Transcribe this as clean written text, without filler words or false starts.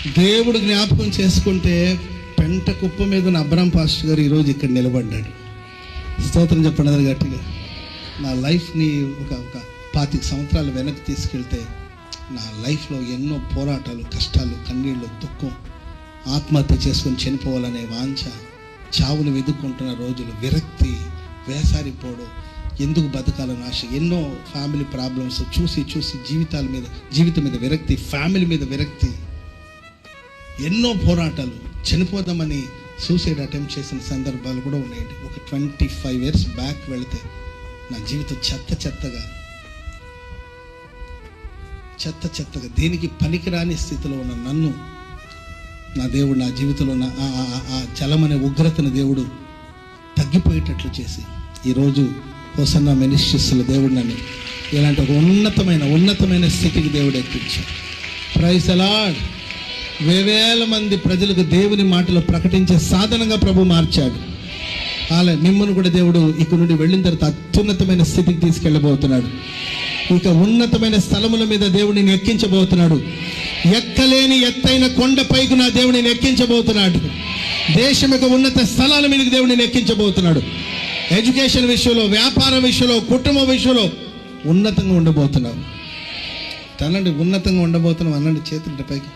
దేవుడు జ్ఞాపకం చేసుకుంటే పెంట కుప్ప మీద ఉన్న అబ్రాం పాస్టర్ గారు ఈరోజు ఇక్కడ నిలబడ్డాడు. స్తోత్రం చెప్పండి అది గట్టిగా. నా లైఫ్ని ఒక 25 సంవత్సరాలు వెనక్కి తీసుకెళ్తే నా లైఫ్లో ఎన్నో పోరాటాలు, కష్టాలు, కన్నీళ్ళు, దుఃఖం, ఆత్మహత్య చేసుకొని చనిపోవాలనే వాంఛ, చావును వెతుక్కుంటున్న రోజులు, విరక్తి, వేసారిపోవడం, ఎందుకు బతకాలని ఆశ, ఎన్నో ఫ్యామిలీ ప్రాబ్లమ్స్ చూసి జీవితం మీద విరక్తి, ఫ్యామిలీ మీద విరక్తి, ఎన్నో పోరాటాలు, చనిపోదామని సూసైడ్ అటెంప్ట్ చేసిన సందర్భాలు కూడా ఉన్నాయండి. ఒక 25 years బ్యాక్ వెళితే నా జీవితం చెత్తగా దేనికి పనికిరాని స్థితిలో ఉన్న నన్ను నా దేవుడు నా జీవితంలో ఉన్న ఆ చలమనే ఉగ్రతను దేవుడు తగ్గిపోయేటట్లు చేసి ఈరోజు హోసన్నా మినిస్ట్రీస్లో దేవుడు నన్ను ఇలాంటి ఒక ఉన్నతమైన స్థితికి దేవుడు ఎక్కించాడు. Praise the lord. వేవేల మంది ప్రజలకు దేవుని మాటలు ప్రకటించే సాధనంగా ప్రభు మార్చాడు. అలా మిమ్మల్ని కూడా దేవుడు ఇక్కడ నుండి వెళ్ళిన తర్వాత అత్యున్నతమైన స్థితికి తీసుకెళ్ళబోతున్నాడు. ఇక ఉన్నతమైన స్థలముల మీద దేవుడిని ఎక్కించబోతున్నాడు. ఎక్కలేని ఎత్తైన కొండపైకి నా దేవుడిని ఎక్కించబోతున్నాడు. దేశం యొక్క ఉన్నత స్థలాల మీదకి దేవుడిని ఎక్కించబోతున్నాడు. ఎడ్యుకేషన్ విషయంలో, వ్యాపారం విషయంలో, కుటుంబ విషయంలో ఉన్నతంగా ఉండబోతున్నావు. తనండి ఉన్నతంగా ఉండబోతున్నాం అనండి చేతుల పైకి.